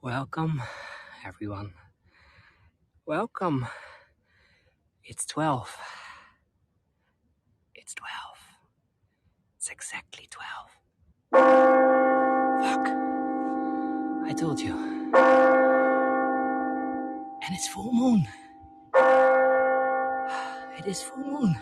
Welcome, everyone. Welcome. It's 12. It's 12. It's exactly 12. Fuck. I told you. And it's full moon. It is full moon.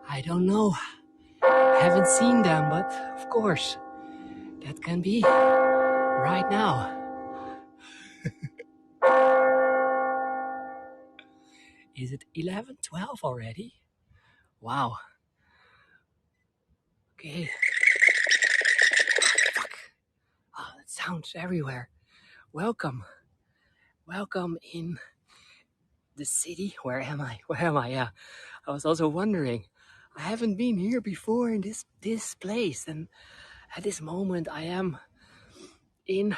I don't know. Haven't seen them, but of course, that can be right now. Is it 11, 12 already? Wow. Okay. Fuck. Oh, that sounds everywhere. Welcome. Welcome in the city. Where am I? Yeah. I was also wondering. I haven't been here before in this place, and at this moment I am in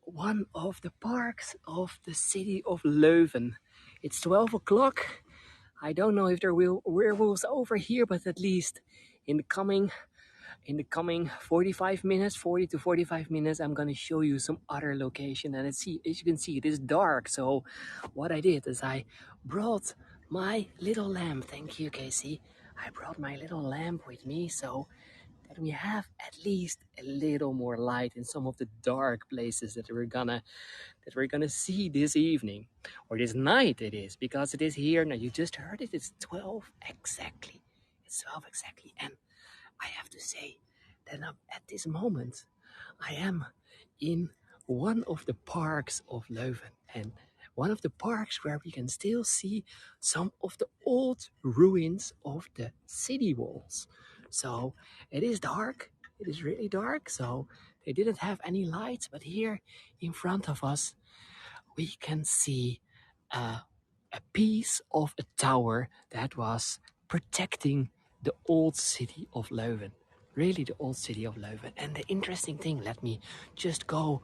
one of the parks of the city of Leuven. It's 12 o'clock. I don't know if there will werewolves over here, but at least in the coming 40 to 45 minutes, I'm gonna show you some other location. And as you can see, it is dark. So what I did is I brought my little lamp. Thank you, Casey. I brought my little lamp with me so that we have at least a little more light in some of the dark places that we're gonna see this evening, or this night it is, because it is here. Now you just heard it, it's 12 exactly. It's 12 exactly. And I have to say that at this moment I am in one of the parks of Leuven, and one of the parks where we can still see some of the old ruins of the city walls. So it is dark, it is really dark, so they didn't have any lights, but here in front of us we can see a piece of a tower that was protecting the old city of Leuven. Really the old city of Leuven. And the interesting thing, let me just go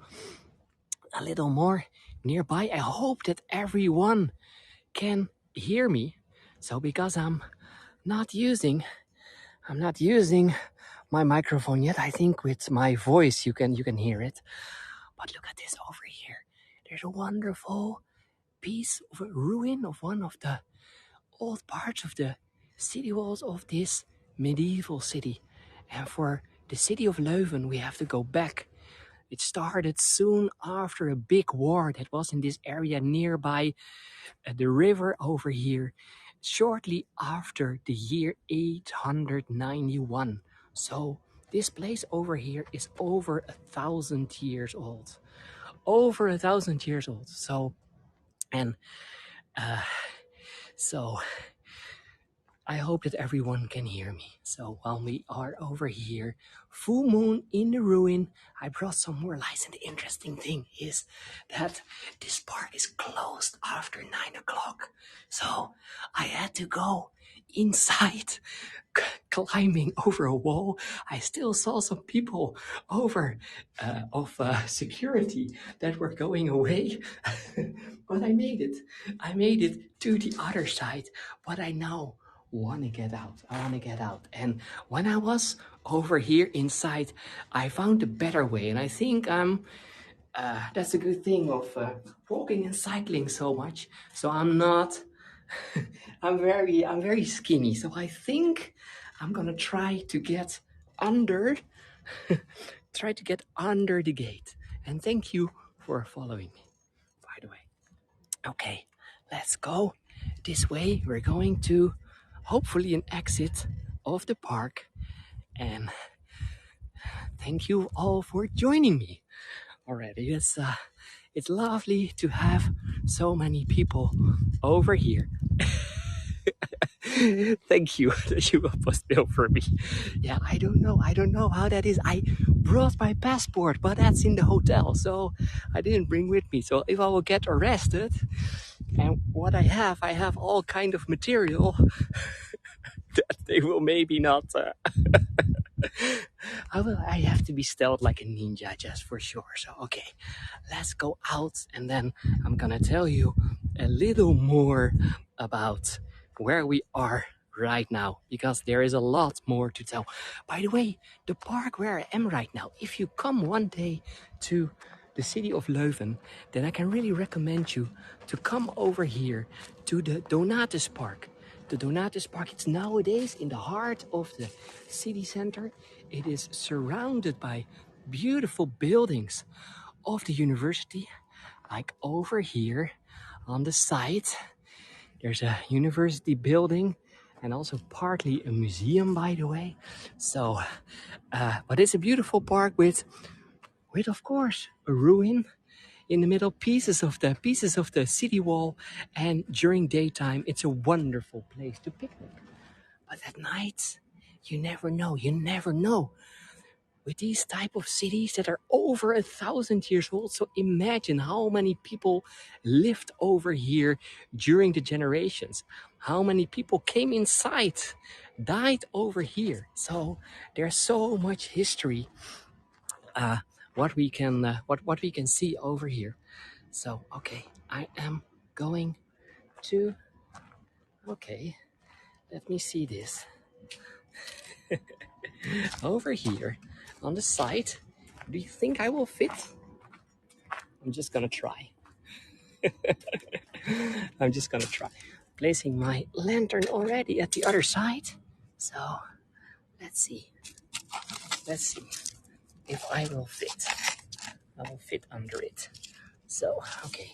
a little more nearby. I hope that everyone can hear me. So because I'm not using my microphone yet, I think with my voice you can hear it. But look at this over here. There's a wonderful piece of a ruin of one of the old parts of the city walls of this medieval city. And for the city of Leuven, we have to go back. It started soon after a big war that was in this area nearby the river over here, shortly after the year 891. So this place over here is over 1,000 years old. Over 1,000 years old. So I hope that everyone can hear me. So while we are over here, full moon in the ruin, I brought some more lights. And the interesting thing is that this park is closed after 9 o'clock. So I had to go inside, climbing over a wall. I still saw some people over of security that were going away. But I made it. I made it to the other side. But I now want to get out. I want to get out. And when I was over here inside, I found a better way. And I think that's a good thing of walking and cycling so much. So I'm not. I'm very skinny. So I think I'm gonna try to get under. Try to get under the gate. And thank you for following me, by the way. Okay, let's go this way. We're going to hopefully an exit of the park, and thank you all for joining me already. It's lovely to have so many people over here. Thank you that you was there for me. Yeah, I don't know how that is. I brought my passport, but that's in the hotel, so I didn't bring with me. So if I will get arrested, and what I have all kind of material They will maybe not. I have to be stealth like a ninja just for sure. So okay, let's go out, and then I'm gonna tell you a little more about where we are right now, because there is a lot more to tell. By the way, the park where I am right now, if you come one day to the city of Leuven, then I can really recommend you to come over here to the Donatus Park. The Donatus Park, it's nowadays in the heart of the city center. It is surrounded by beautiful buildings of the university, like over here on the side. There's a university building and also partly a museum, by the way. So, but it's a beautiful park with of course a ruin in the middle, pieces of the city wall, and during daytime it's a wonderful place to picnic. But at night, you never know. You never know. With these type of cities that are over 1,000 years old, so imagine how many people lived over here during the generations. How many people came inside, died over here. So there's so much history. What we can see over here. So okay, I am going to. Okay, let me see this. Over here on the side. Do you think I will fit? I'm just gonna try. I'm just gonna try. Placing my lantern already at the other side. So let's see. Let's see if I will fit. I will fit under it. So, okay.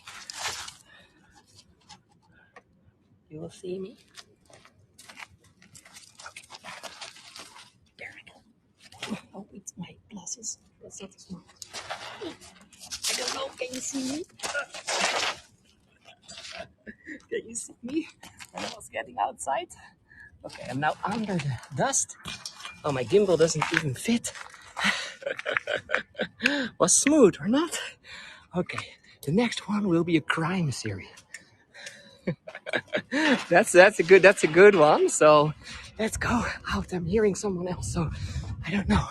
You will see me. Okay. There we go. Oh, it's my glasses. That's not smart. I don't know. Can you see me? Can you see me when I was getting outside? Okay, I'm now under the dust. Oh, my gimbal doesn't even fit. Was smooth or not? Okay, the next one will be a crime series. that's a good one. So let's go out. I'm hearing someone else. So I don't know.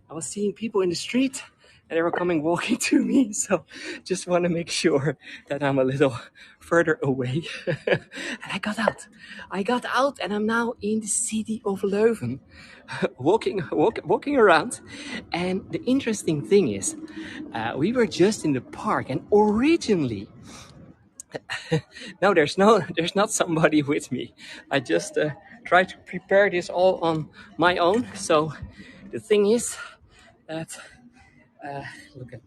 I was seeing people in the street and they were coming walking to me. So just want to make sure that I'm a little further away. And I got out and I'm now in the city of Leuven, walking around. And the interesting thing is, we were just in the park, and originally, no, there's not somebody with me. I just tried to prepare this all on my own. So the thing is that, look at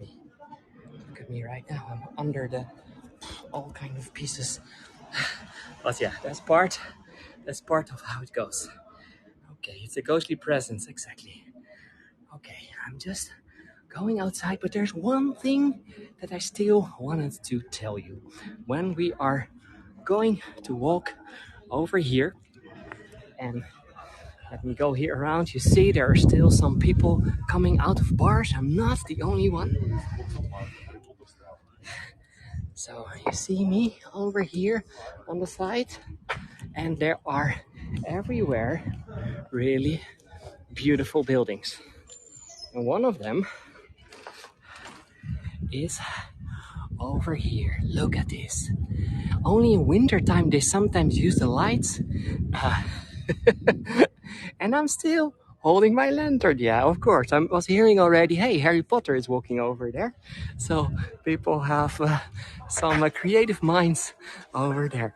me right now. I'm under the all kind of pieces. But yeah, that's part of how it goes. Okay, it's a ghostly presence, exactly. Okay, I'm just going outside, but there's one thing that I still wanted to tell you. When we are going to walk over here, and let me go here around, you see there are still some people coming out of bars. I'm not the only one. So you see me over here on the side, and there are everywhere really beautiful buildings. And one of them is over here. Look at this. Only in winter time they sometimes use the lights. And I'm still holding my lantern. Yeah, of course. I was hearing already, hey, Harry Potter is walking over there. So people have some creative minds over there.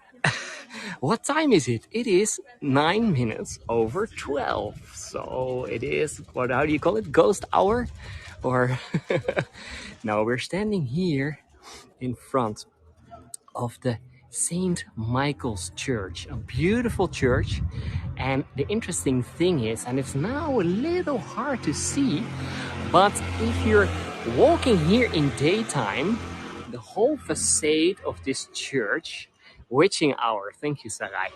What time is it? It is 9 minutes over 12. So it is, how do you call it? Ghost hour? Or no, we're standing here in front of the St. Michael's Church, a beautiful church. And the interesting thing is, and it's now a little hard to see, but if you're walking here in daytime, the whole facade of this church, witching hour, thank you, Sarai.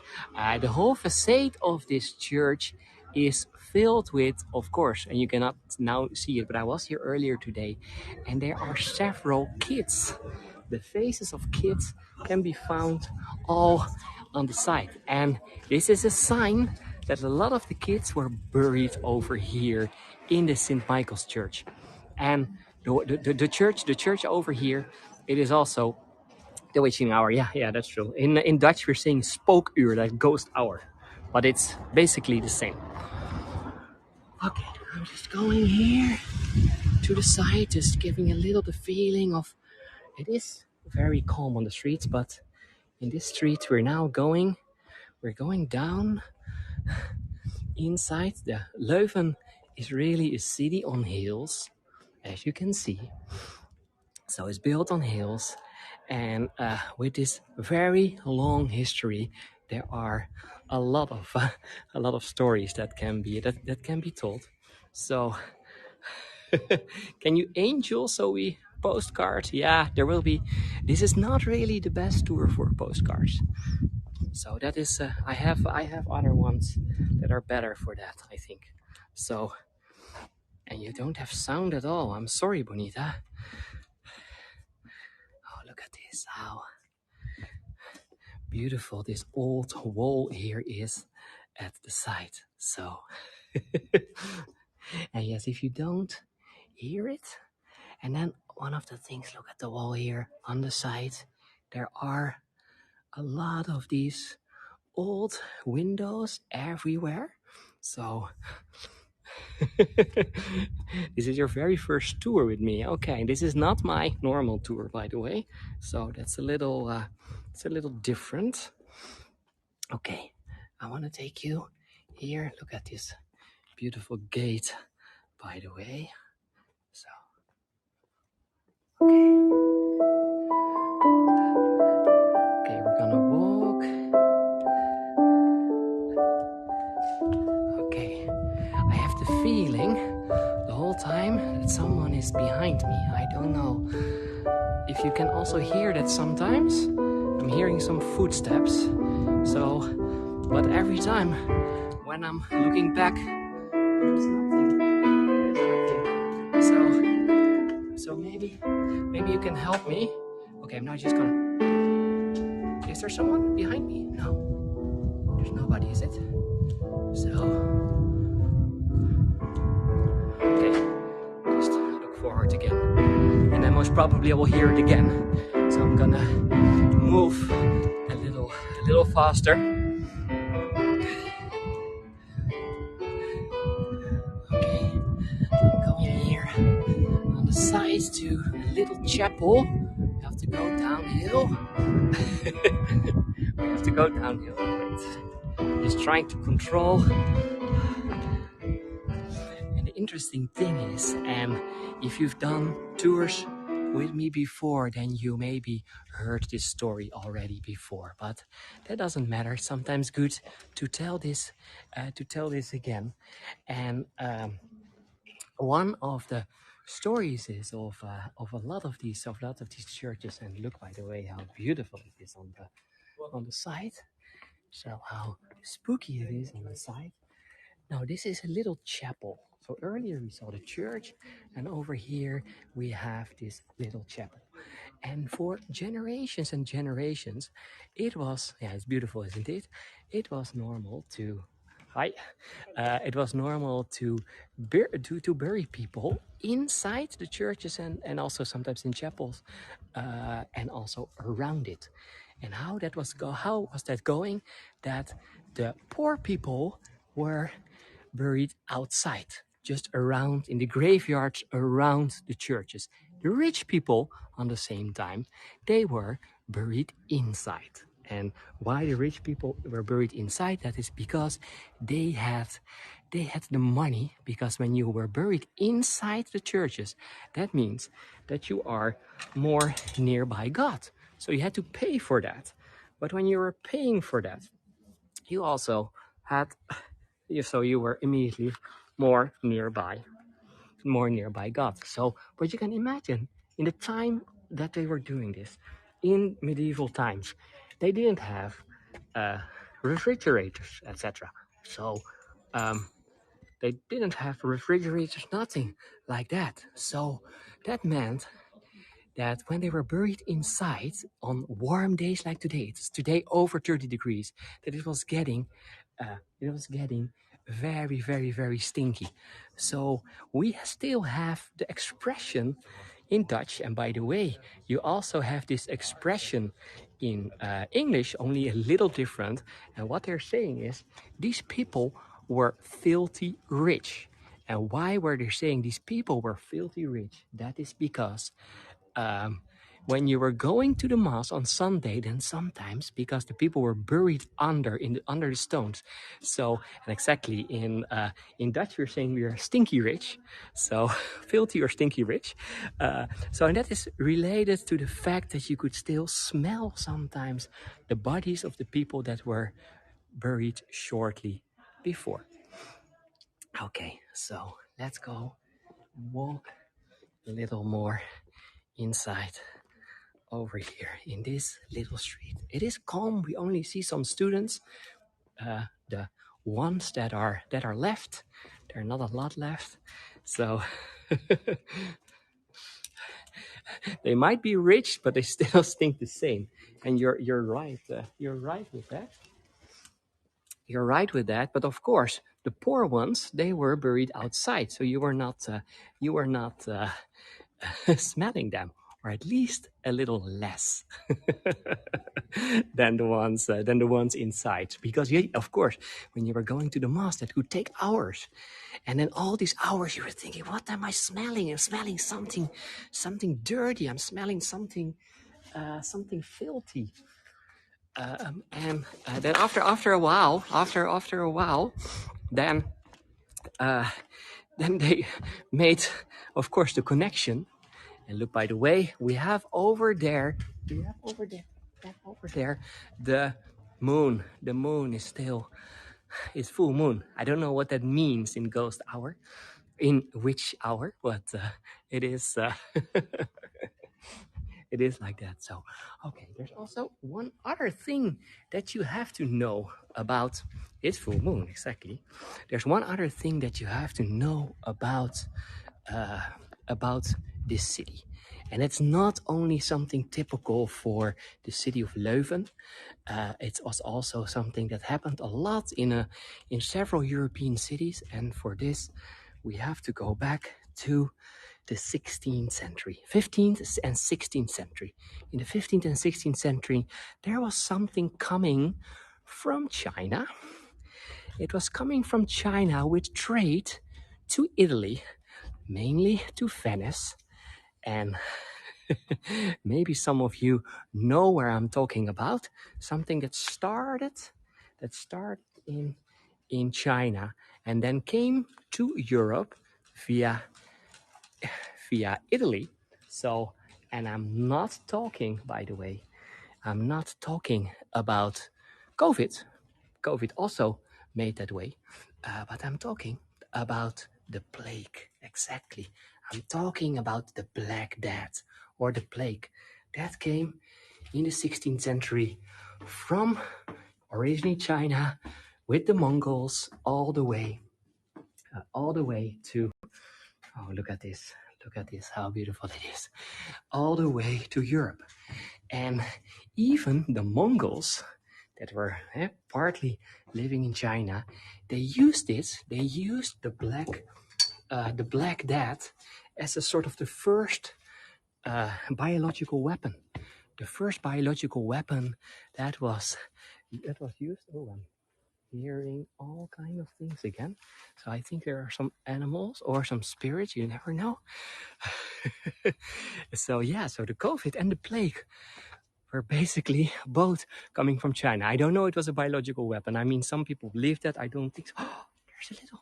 The whole facade of this church is filled with, of course, and you cannot now see it, but I was here earlier today, and there are several kids. The faces of kids can be found all on the side. And this is a sign that a lot of the kids were buried over here in the St. Michael's Church. And the church over here, it is also the witching hour. Yeah, that's true. In Dutch, we're saying spookuur, like ghost hour, but it's basically the same. Okay, I'm just going here to the side, just giving a little the feeling of it is very calm on the streets, but in this street we're going down inside. The Leuven is really a city on hills, as you can see. So it's built on hills, and with this very long history, there are a lot of stories that can be told. So, can you angel? So we postcards? Yeah, there will be. This is not really the best tour for postcards. So that is. I have other ones that are better for that, I think. So, and you don't have sound at all. I'm sorry, Bonita. Oh, look at this. How beautiful this old wall here is at the side. So, and yes, if you don't hear it, and then one of the things, look at the wall here on the side, there are a lot of these old windows everywhere. So, this is your very first tour with me. Okay, this is not my normal tour, by the way. So that's it's a little different. Okay, I want to take you here. Look at this beautiful gate, by the way. So, okay, we're gonna walk. Okay, I have the feeling the whole time that someone is behind me. I don't know if you can also hear that sometimes. I'm hearing some footsteps. So, but every time when I'm looking back, there's nothing. So maybe you can help me. Okay, I'm not just gonna. Is there someone behind me? No, there's nobody, is it? So, okay, just look forward again, and then most probably I will hear it again. So I'm gonna move a little faster. Okay, I'm going here on the side to a little chapel. We have to go downhill. We have to go downhill. Wait. Just trying to control. And the interesting thing is, if you've done tours with me before, then you maybe heard this story already before, but that doesn't matter. It's sometimes good to tell this again. And one of the stories is of a lot of these churches. And look, by the way, how beautiful it is on the side. So how spooky it is on the side. Now this is a little chapel. So earlier we saw the church, and over here we have this little chapel. And for generations and generations, it was, it's beautiful, isn't it? It was normal to, it was normal to bury people inside the churches and also sometimes in chapels, and also around it. And how was that going? That the poor people were buried outside, just around in the graveyards around the churches. The rich people, on the same time, they were buried inside. And why the rich people were buried inside? That is because they had the money. Because when you were buried inside the churches, that means that you are more nearby God. So you had to pay for that. But when you were paying for that, you also had, so you were immediately more nearby God. So, but you can imagine, in the time that they were doing this, in medieval times, they didn't have refrigerators, etc. So, they didn't have refrigerators, nothing like that. So that meant that when they were buried inside on warm days like today, it's today over 30 degrees, that it was getting very, very, very stinky. So we still have the expression in Dutch, and by the way, you also have this expression in English, only a little different. And what they're saying is these people were filthy rich. And why were they saying these people were filthy rich? That is because when you were going to the mass on Sunday, then sometimes because the people were buried under the stones. So, and exactly in Dutch we're saying we are stinky rich, so filthy or stinky rich. So, and that is related to the fact that you could still smell sometimes the bodies of the people that were buried shortly before. Okay, so let's go walk a little more inside over here in this little street. It is calm. We only see some students. The ones that are left, there are not a lot left. So they might be rich, but they still stink the same. And you're right. You're right with that. You're right with that. But of course, the poor ones, they were buried outside, so you were not smelling them, or at least a little less than the ones inside. Because of course, when you were going to the mass, that could take hours, and then all these hours you were thinking, "What am I smelling? I'm smelling something dirty. I'm smelling something filthy." And then after a while, then they made, of course, the connection. And look, by the way, we have over there the moon. The moon is still, it's full moon. I don't know what that means in ghost hour, in which hour, but it is it is like that. So, okay, there's also one other thing that you have to know about. It's full moon, exactly. There's one other thing that you have to know about this city. And it's not only something typical for the city of Leuven. It was also something that happened a lot in several European cities. And for this, we have to go back to the 16th century, 15th and 16th century. In the 15th and 16th century, there was something coming from China. It was coming from China with trade to Italy, mainly to Venice. And maybe some of you know where I'm talking about. Something that started in China and then came to Europe via Italy. So, and I'm not talking, by the way, I'm not talking about COVID. COVID also made that way, but I'm talking about the plague, exactly. I'm talking about the Black Death, or the plague, that came in the 16th century from originally China with the Mongols all the way to, oh, look at this, how beautiful it is, all the way to Europe. And even the Mongols that were partly living in China, they used the Black Death as a sort of the first biological weapon. The first biological weapon that was used. Oh, I'm hearing all kind of things again. So I think there are some animals or some spirits. You never know. So yeah, so the COVID and the plague were basically both coming from China. I don't know it was a biological weapon. I mean, some people believe that. I don't think so. Oh, there's a little.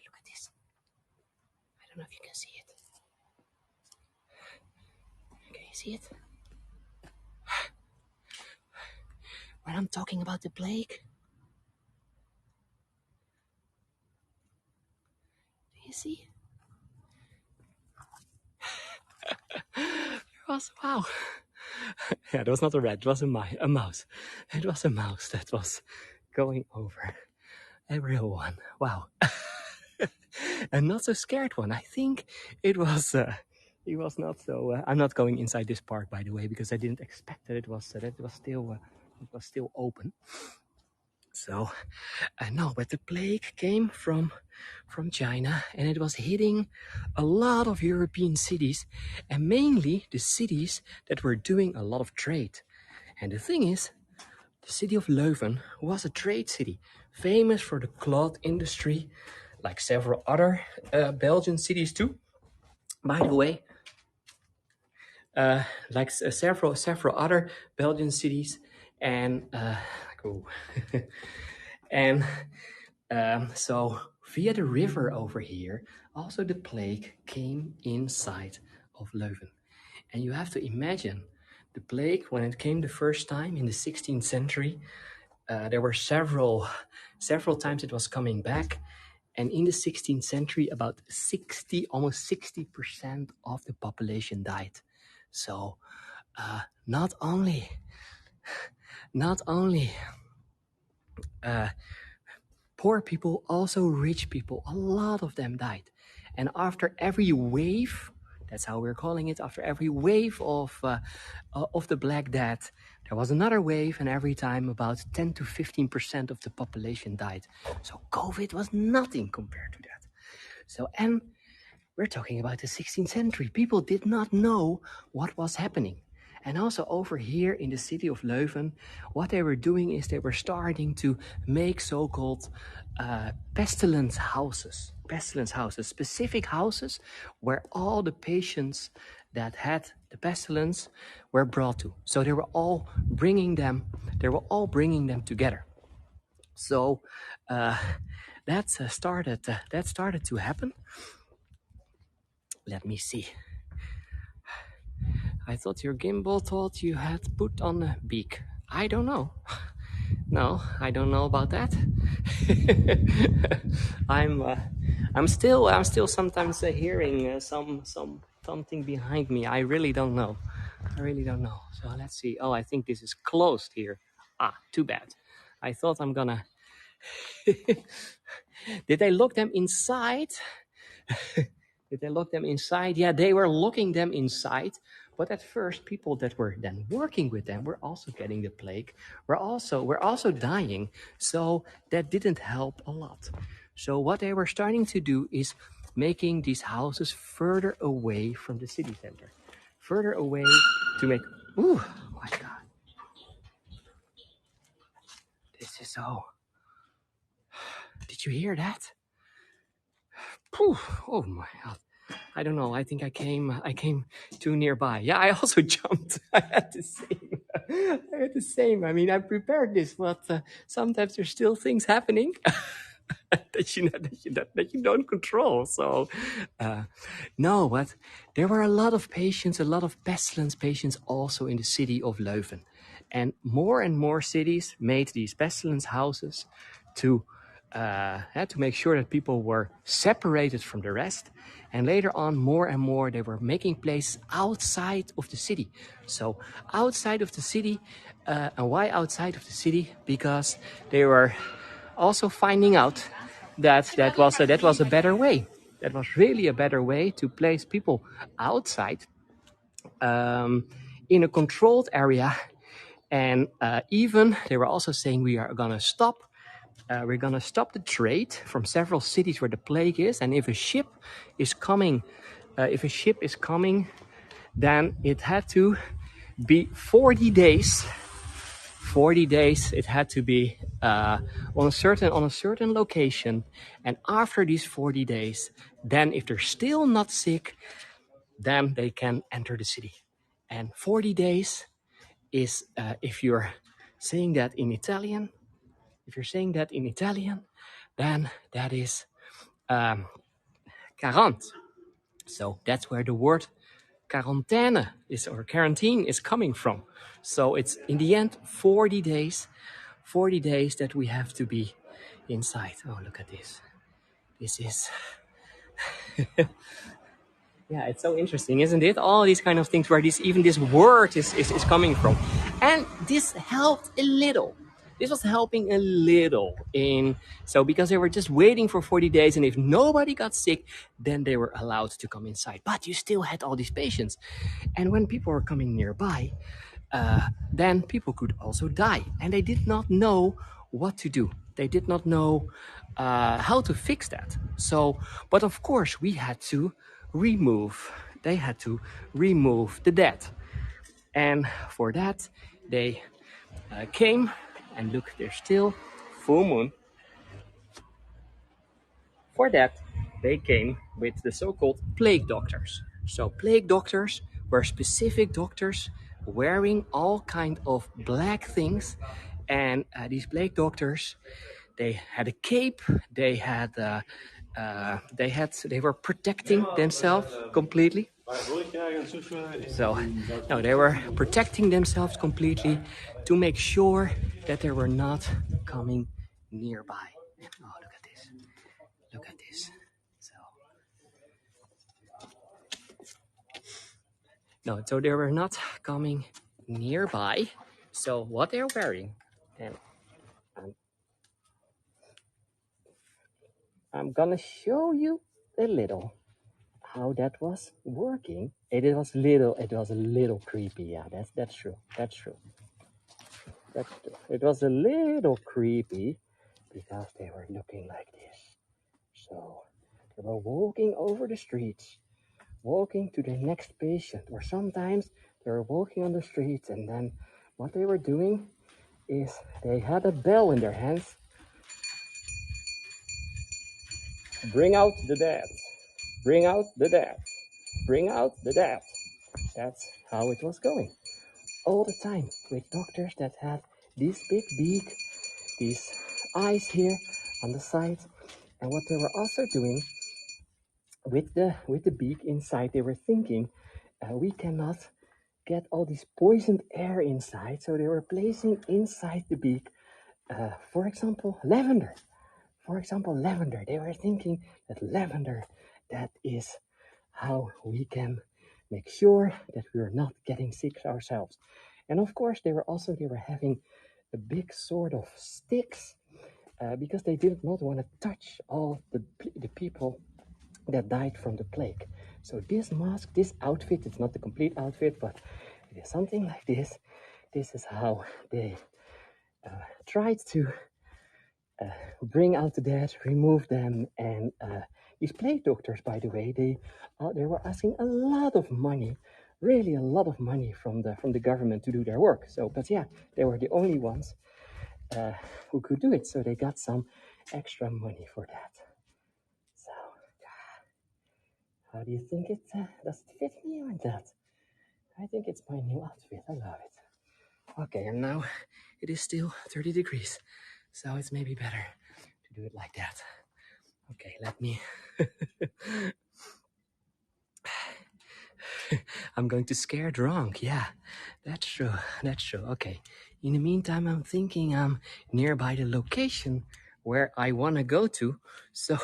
Look at this. I don't know if you can see it. Can you see it? When I'm talking about the plague, do you see? There was, wow. Yeah, it was not a rat, it was a mouse. It was a mouse that was going over a real one. Wow. And not so scared one. I think it was He was not so. I'm not going inside this park, by the way, because I didn't expect that it was still open. So, no, but the plague came from China, and it was hitting a lot of European cities, and mainly the cities that were doing a lot of trade. And the thing is, the city of Leuven was a trade city, famous for the cloth industry, like several other Belgian cities too. By the way, several other Belgian cities, and cool. And so via the river over here, also the plague came inside of Leuven. And you have to imagine the plague when it came the first time in the 16th century. There were several times it was coming back. And in the 16th century, about almost 60% of the population died. So not only poor people, also rich people, a lot of them died. And after every wave, that's how we're calling it, after every wave of the Black Death, there was another wave, and every time about 10 to 15% of the population died. So COVID was nothing compared to that. So, and we're talking about the 16th century. People did not know what was happening. And also over here in the city of Leuven, what they were doing is they were starting to make so-called pestilence houses, specific houses where all the patients that had the pestilence were brought to. So they were all bringing them together. So that started to happen. Let me see. I thought your gimbal thought you had put on a beak. I don't know. No, I don't know about that. I'm still sometimes hearing something behind me. I really don't know. So let's see. Oh, I think this is closed here. Ah, too bad. I thought I'm gonna. Did they lock them inside? Did they lock them inside? Yeah, they were locking them inside. But at first, people that were then working with them were also getting the plague. Were also dying. So that didn't help a lot. So what they were starting to do is making these houses further away from the city center, further away to make. Ooh, my God! This is so. Did you hear that? Whew, oh my God. I don't know. I think I came too nearby. Yeah, I also jumped. I had the same. I mean, I prepared this, but sometimes there's still things happening that you don't control. So, no, but there were a lot of pestilence patients also in the city of Leuven, and more cities made these pestilence houses to make sure that people were separated from the rest. And later on, more and more, they were making places outside of the city. So outside of the city, and why outside of the city? Because they were also finding out that that was a better way. That was really a better way to place people outside in a controlled area. And even they were also saying we're gonna stop the trade from several cities where the plague is, and if a ship is coming, then it had to be 40 days. 40 days it had to be on a certain location, and after these 40 days, then if they're still not sick, then they can enter the city. And 40 days is if you're saying that in Italian. Then that is 40. So that's where the word quarantaine or quarantine is coming from. So it's in the end 40 days that we have to be inside. Oh, look at this. This is yeah, it's so interesting, isn't it? All these kind of things where this word is coming from. And this helped a little. this was helping a little in, so because they were just waiting for 40 days, and if nobody got sick, then they were allowed to come inside. But you still had all these patients. And when people were coming nearby, then people could also die. And they did not know what to do. They did not know how to fix that. So, but of course, they had to remove the dead. And for that, they came, and look, there's still full moon. For that, they came with the so-called plague doctors. So plague doctors were specific doctors wearing all kind of black things, and these plague doctors, they had a cape. They were protecting themselves completely. So, no, they were protecting themselves completely to make sure that they were not coming nearby. Oh, look at this. Look at this. So, no, so they were not coming nearby. So what they're wearing, and I'm gonna show you a little how that was working. It was a little creepy. Yeah, that's true. That's true. It was a little creepy because they were looking like this. So they were walking over the streets, walking to the next patient, or sometimes they were walking on the streets, and then what they were doing is they had a bell in their hands. Bring out the dead. Bring out the dead. Bring out the dead. That's how it was going. All the time with doctors that had this big beak, these eyes here on the side. And what they were also doing with the beak inside, they were thinking, we cannot get all this poisoned air inside. So they were placing inside the beak, for example, lavender. For example, lavender. They were thinking that lavender, that is how we can make sure that we are not getting sick ourselves. And of course, they were having a big sort of sticks because they did not want to touch all the people that died from the plague. So this mask, this outfit, it's not the complete outfit, but it is something like this. This is how they tried to bring out the dead, remove them, and these plague doctors, by the way, they were asking a lot of money, really a lot of money from the government to do their work. So, but yeah, they were the only ones who could do it, so they got some extra money for that. So, how do you think it does it fit me or not? I think it's my new outfit. I love it. Okay, and now it is still 30 degrees, so it's maybe better to do it like that. Okay, let me. I'm going to scare drunk. Yeah, that's true. That's true. Okay. In the meantime, I'm thinking I'm nearby the location where I want to go to. So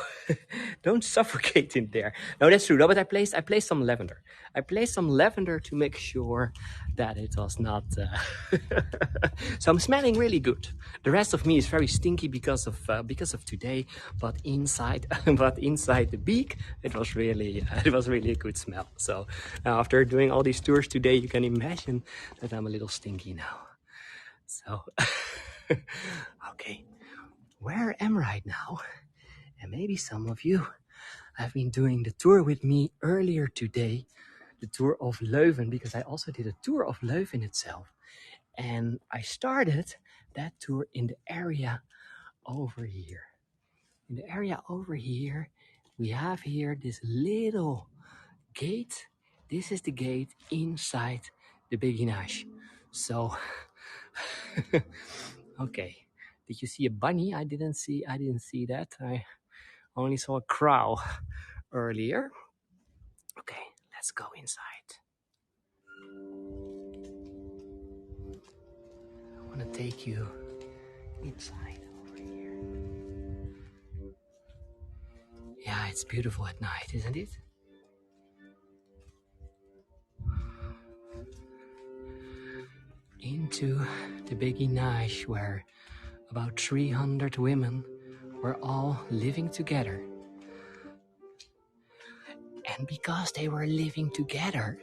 don't suffocate in there. No, that's true. No, but I placed some lavender. I placed some lavender to make sure that it was not. So I'm smelling really good. The rest of me is very stinky because of today. But inside the beak, it was really a good smell. So after doing all these tours today, you can imagine that I'm a little stinky now. So okay, where I am right now, and maybe some of you have been doing the tour with me earlier today, the tour of Leuven, because I also did a tour of Leuven itself. And I started that tour in the area over here. In the area over here, we have here this little gate. This is the gate inside the beguines. So, okay. Did you see a bunny? I didn't see that. I only saw a crow earlier. Okay, let's go inside. I want to take you inside over here. Yeah, it's beautiful at night, isn't it? Into the beguines where about 300 women were all living together. And because they were living together,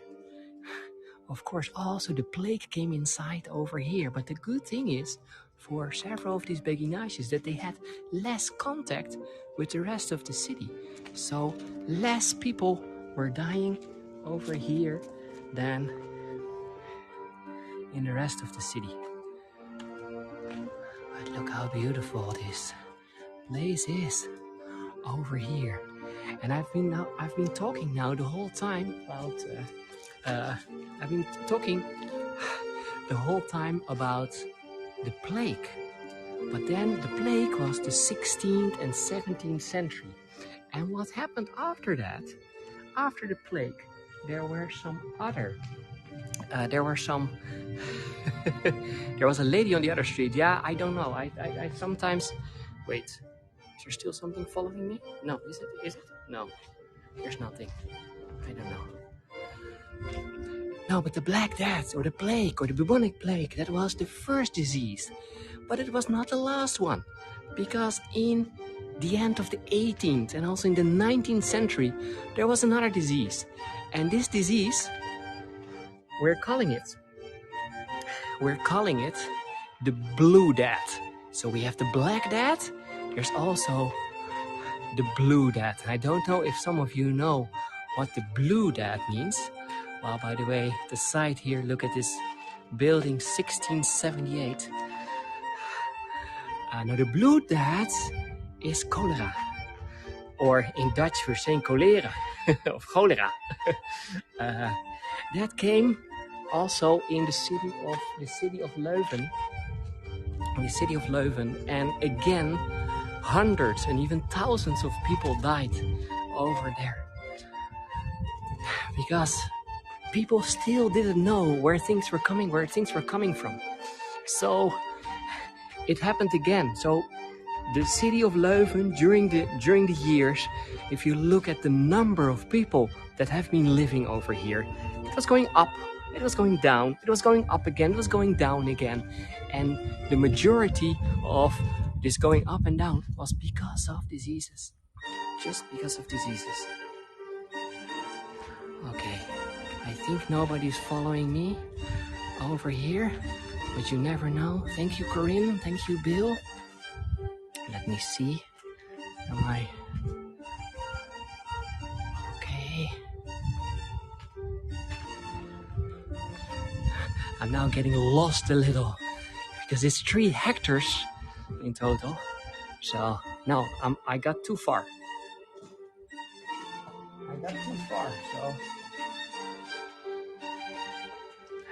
of course, also the plague came inside over here. But the good thing is, for several of these beguines, that they had less contact with the rest of the city. So less people were dying over here than in the rest of the city. But look how beautiful this place is over here. And I've been talking now the whole time about I've been talking the whole time about the plague. But then the plague was the 16th and 17th century. And what happened after that, after the plague, there were some other, there was a lady on the other street. Yeah, I don't know. I sometimes, wait, is there still something following me? No, is it? No, there's nothing. I don't know. No, but the Black Death, or the plague, or the bubonic plague, that was the first disease. But it was not the last one, because in the end of the 18th and also in the 19th century, there was another disease. And this disease, we're calling it the Blue Death. So we have the Black Death, there's also the Blue Death. And I don't know if some of you know what the Blue Death means. Well, by the way, the site here, look at this building, 1678. Now the Blue Death is cholera. Or in Dutch, we're saying cholera, of cholera. That came also in the city of Leuven. And again, hundreds and even thousands of people died over there. Because people still didn't know where things were coming from. So it happened again. So the city of Leuven during the years, if you look at the number of people that have been living over here, it was going up, it was going down, it was going up again, it was going down again. And the majority of this going up and down was because of diseases. Just because of diseases. Okay, I think nobody's following me over here, but you never know. Thank you, Corinne. Thank you, Bill. Let me see. Am I... Okay. I'm now getting lost a little because it's 3 hectares in total. So, no, I got too far. So I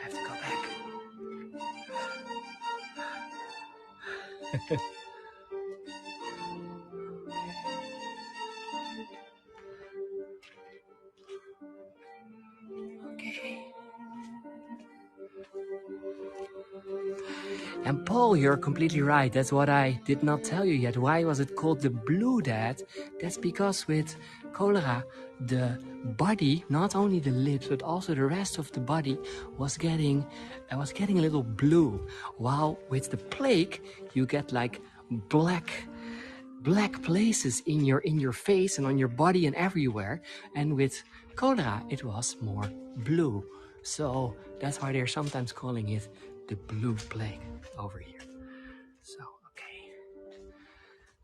have to go back. And Paul, you're completely right. That's what I did not tell you yet. Why was it called the Blue Death? That's because with cholera, the body, not only the lips, but also the rest of the body was getting a little blue. While with the plague, you get like black places in your face and on your body and everywhere. And with cholera, it was more blue. So that's why they're sometimes calling it the blue plague over here. So, okay.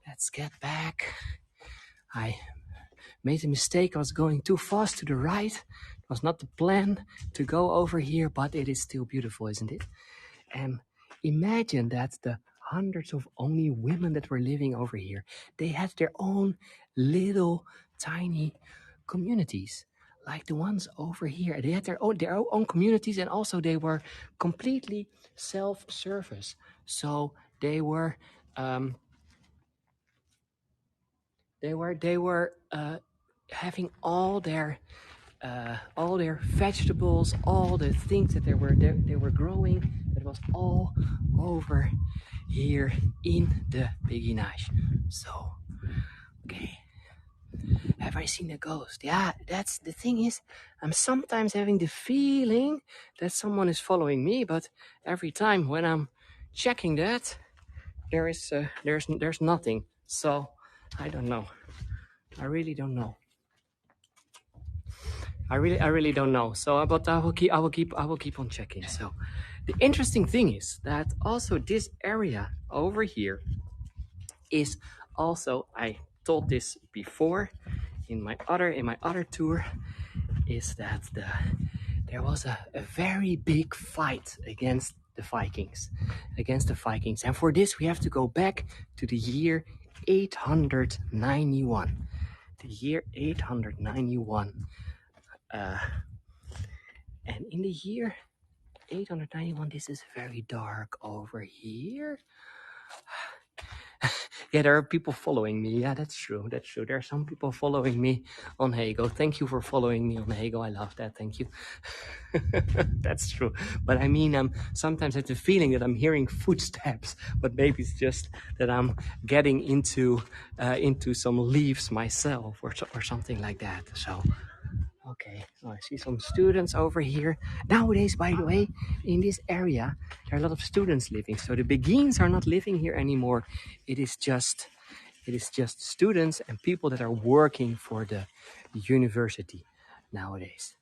Let's get back. I made a mistake. I was going too fast to the right. It was not the plan to go over here, but it is still beautiful, isn't it? And imagine that the hundreds of only women that were living over here, they had their own little tiny communities, like the ones over here. They had their own communities, and also they were completely self-service. So they were having all their vegetables, all the things that they were growing. It was all over here in the beguinage. So, okay. Have I seen a ghost? Yeah, that's the thing is, I'm sometimes having the feeling that someone is following me, but every time when I'm checking that, there's nothing. So I don't know. I really don't know. I really don't know. So, but I will keep on checking. So, the interesting thing is that also this area over here is also, I told this before in my other tour, is that there was a very big fight against the Vikings, and for this we have to go back to the year 891. The year 891. And in the year 891, this is very dark over here. Yeah, there are people following me. Yeah, that's true. There are some people following me on Hago. Thank you for following me on Hago. I love that. Thank you. That's true. But I mean, sometimes I have the feeling that I'm hearing footsteps, but maybe it's just that I'm getting into some leaves myself or something like that. So. Okay, so I see some students over here. Nowadays, by the way, in this area, there are a lot of students living. So the beguines are not living here anymore. It is just students and people that are working for the university nowadays.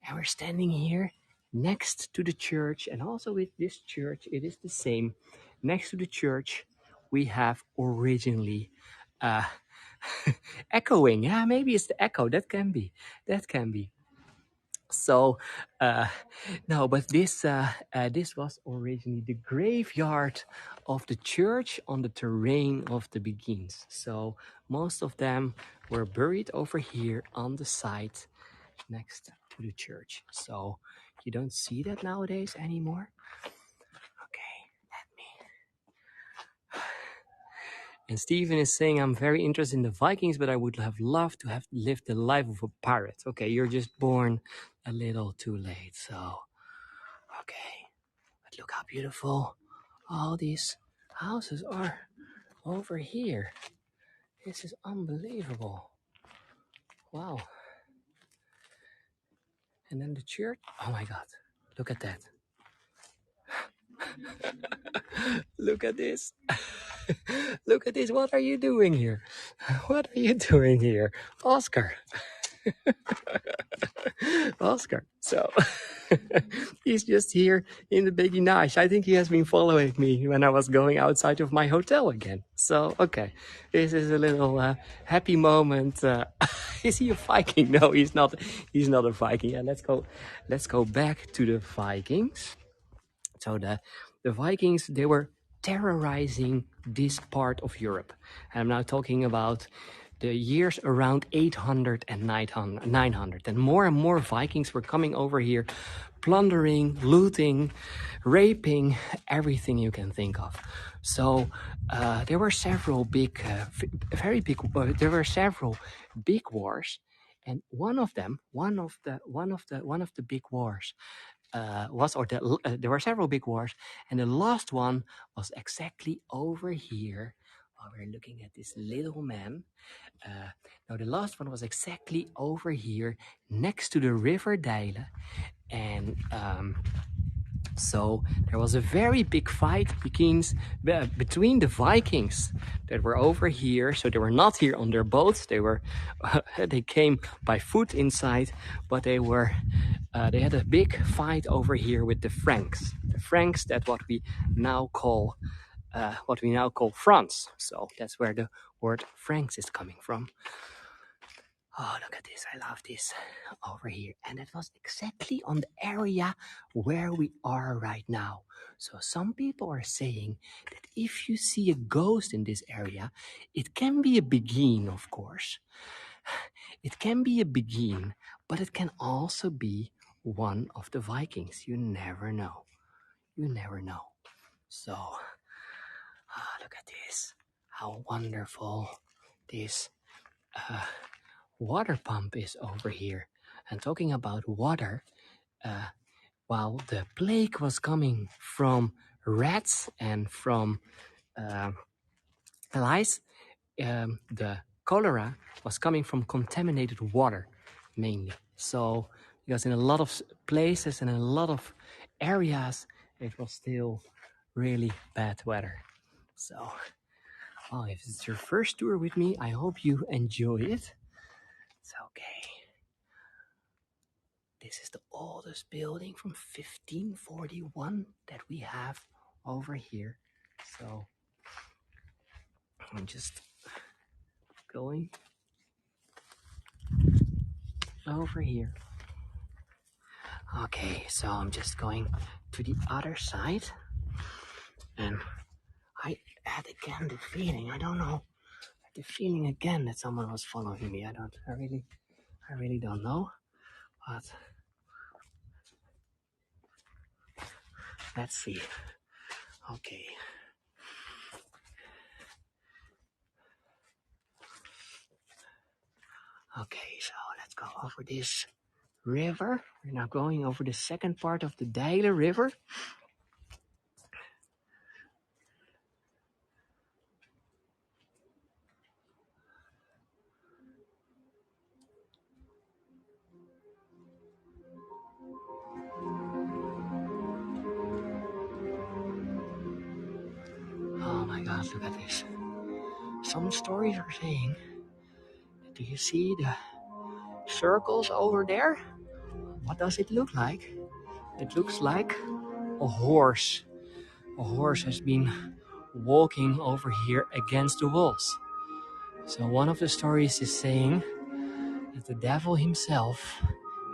And we're standing here next to the church, and also with this church, it is the same. Next to the church, we have originally uh, echoing. Yeah, maybe it's the echo. That can be. So, no, but this was originally the graveyard of the church on the terrain of the beguines. So most of them were buried over here on the site next to the church. So you don't see that nowadays anymore. Okay, let me. And Stephen is saying, I'm very interested in the Vikings, but I would have loved to have lived the life of a pirate. Okay, you're just born a little too late. So, okay. But look how beautiful all these houses are over here. This is unbelievable. Wow. And then the church. Oh my God. Look at that. Look at this. Look at this. What are you doing here? What are you doing here? Oscar. Oscar. So he's just here in the beguinage. I think he has been following me when I was going outside of my hotel again. So, okay. This is a little happy moment. Is he a Viking? No, he's not. He's not a Viking. Yeah, let's go back to the Vikings. So the Vikings, they were terrorizing this part of Europe. And I'm now talking about the years around 800 and 900. And more Vikings were coming over here, plundering, looting, raping, everything you can think of. So there were several there were several big wars. And one of the big wars there were several big wars, and the last one was exactly over here. While we're looking at this little man, now the last one was exactly over here next to the river Deile, and so there was a very big fight between the Vikings that were over here. So they were not here on their boats. They came by foot inside, but they had a big fight over here with the Franks. The Franks, that what we now call France. So that's where the word Franks is coming from. Oh, look at this. I love this over here. And it was exactly on the area where we are right now. So some people are saying that if you see a ghost in this area, it can be a beguine, of course. It can be a beguine, but it can also be one of the Vikings. You never know. You never know. So, look at this. How wonderful this water pump is over here. And talking about water, while the plague was coming from rats and from lice, the cholera was coming from contaminated water mainly. So, because in a lot of places and in a lot of areas, it was still really bad weather. So, well, if it's your first tour with me, I hope you enjoy it. It's okay. This is the oldest building from 1541 that we have over here. So I'm just going over here. Okay, so I'm just going to the other side. And I had again the feeling, I don't know, the feeling again that someone was following me. I really don't know. But let's see. Okay. Okay, so let's go over this river. We're now going over the second part of the Deile River. Oh my God, look at this. Some stories are saying, do you see the circles over there? What does it look like? It looks like a horse. A horse has been walking over here against the walls. So one of the stories is saying that the devil himself,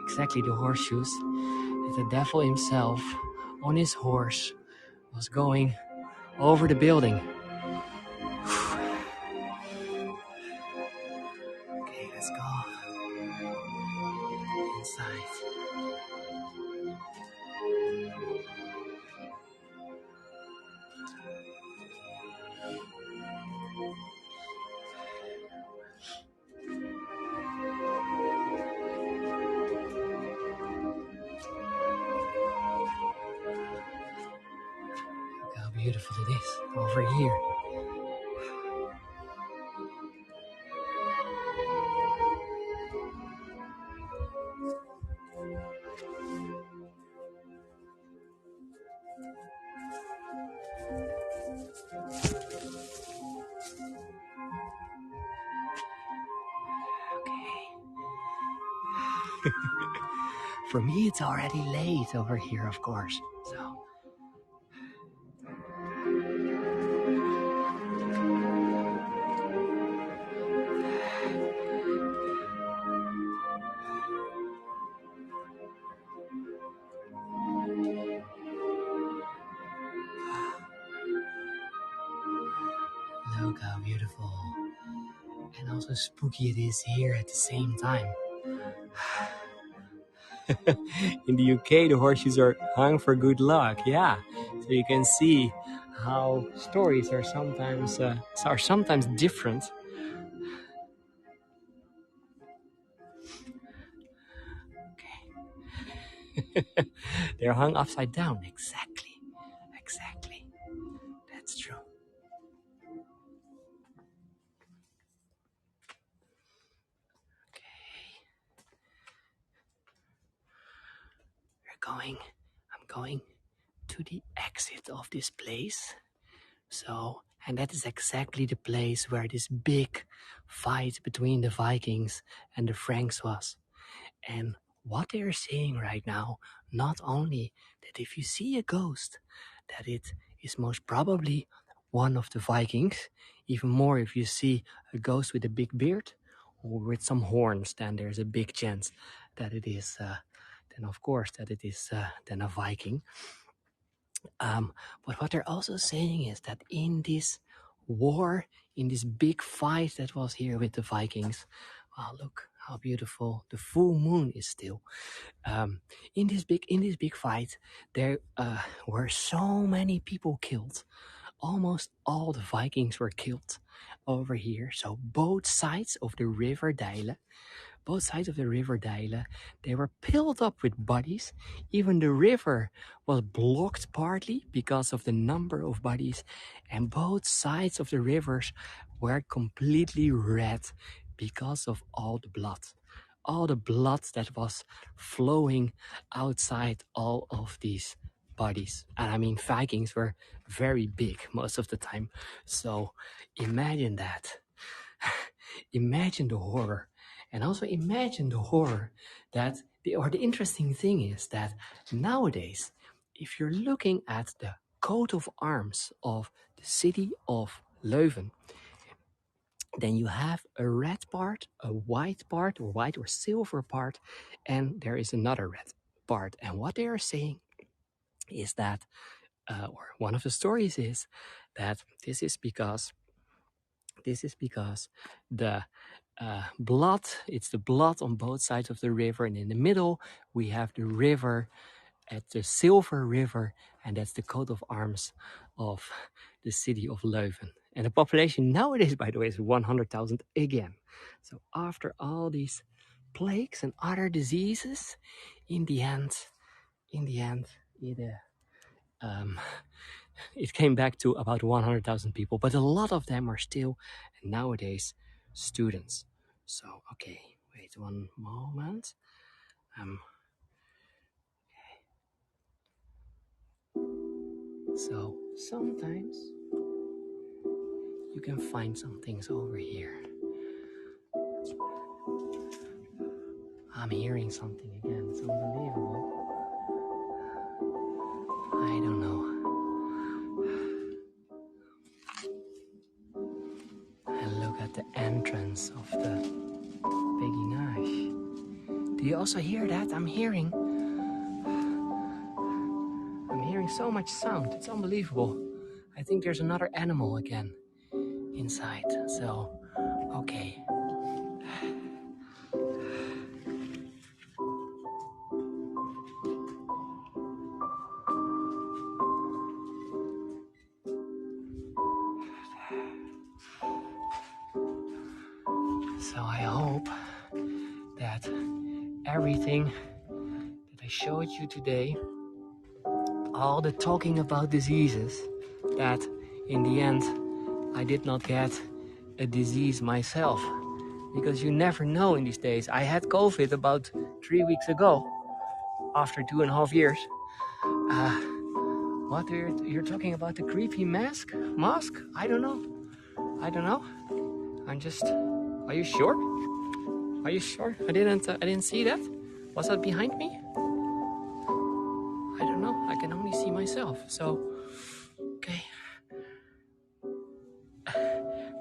exactly the horseshoes, that the devil himself on his horse was going over the building. Okay, let's go inside. Look how beautiful it is over here. Okay. For me, it's already late over here, of course. So. Look how beautiful and also spooky it is here at the same time. In the UK, the horseshoes are hung for good luck. Yeah, so you can see how stories are sometimes different. Okay, they're hung upside down. Exactly. That's true. Okay, I'm going to the exit of this place. So, and that is exactly the place where this big fight between the Vikings and the Franks was. And what they are saying right now, not only that if you see a ghost, that it is most probably one of the Vikings, even more if you see a ghost with a big beard or with some horns, then there's a big chance that it is, then of course that it is then a Viking. But what they're also saying is that in this war, in this big fight that was here with the Vikings, wow, look how beautiful the full moon is still. In this big fight, there were so many people killed. Almost all the Vikings were killed over here. So both sides of the river Deile, they were filled up with bodies. Even the river was blocked partly because of the number of bodies, and both sides of the rivers were completely red because of all the blood. All the blood that was flowing outside all of these bodies. And I mean, Vikings were very big most of the time. So imagine that. Imagine the horror. And also imagine the horror that, the interesting thing is that nowadays, if you're looking at the coat of arms of the city of Leuven, then you have a red part, a white part, or white or silver part, and there is another red part. And what they are saying is that, or one of the stories is that this is because the blood, it's the blood on both sides of the river, and in the middle we have the river, at the Silver River, and that's the coat of arms of the city of Leuven. And the population nowadays, by the way, is 100,000 again. So after all these plagues and other diseases, in the end, it came back to about 100,000 people, but a lot of them are still nowadays students. So, okay, wait one moment. So sometimes you can find some things over here. I'm hearing something again. It's unbelievable. I don't know. And look at the entrance of the beguinage. Do you also hear that? I'm hearing so much sound. It's unbelievable. I think there's another animal again inside. So, okay. So I hope that everything that I showed you today, all the talking about diseases, that in the end I did not get a disease myself, because you never know in these days. I had COVID about 3 weeks ago, after 2.5 years. What you're talking about, the creepy mask? I don't know. I'm just. Are you sure? Are you sure? I didn't see that. Was that behind me? I don't know. I can only see myself. So, okay.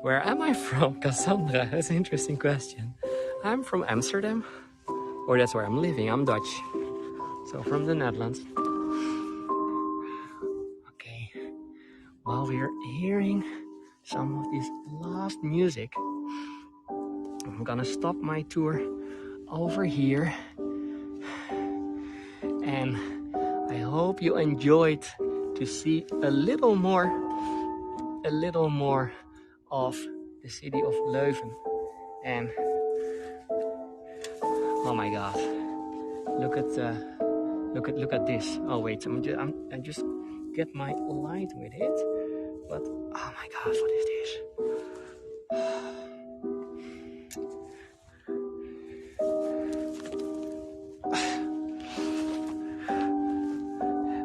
Where am I from, Cassandra? That's an interesting question. I'm from Amsterdam, or that's where I'm living. I'm Dutch, so from the Netherlands. Okay. While we're hearing some of this last music, I'm gonna stop my tour over here, and I hope you enjoyed to see a little more of the city of Leuven. And oh my God, look at this. Oh wait, I just get my light with it, but oh my God, what is this?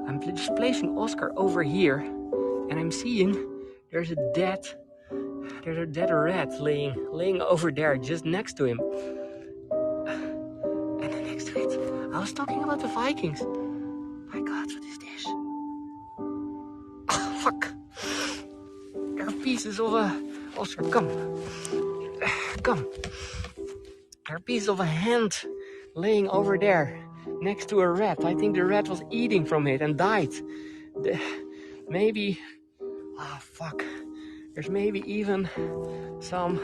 I'm just placing Oscar over here, and I'm seeing there's a dead rat laying over there just next to him. And then next to it, I was talking about the Vikings. My God, what is this? Oh, fuck. There are pieces of Oscar, come. There are pieces of a hand laying over there next to a rat. I think the rat was eating from it and died. Maybe, oh fuck, there's maybe even some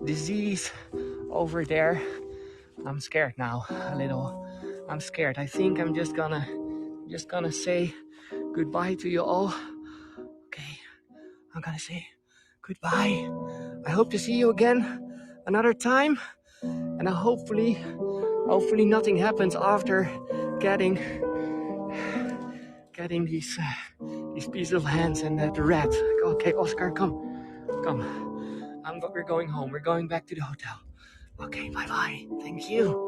disease over there. I'm scared now, a little. I'm scared. I think I'm just gonna say goodbye to you all. Okay, I'm gonna say goodbye. I hope to see you again another time, and hopefully nothing happens after getting these pieces of hands and that rat. Okay, Oscar, come. We're going home. We're going back to the hotel. Okay, bye. Thank you.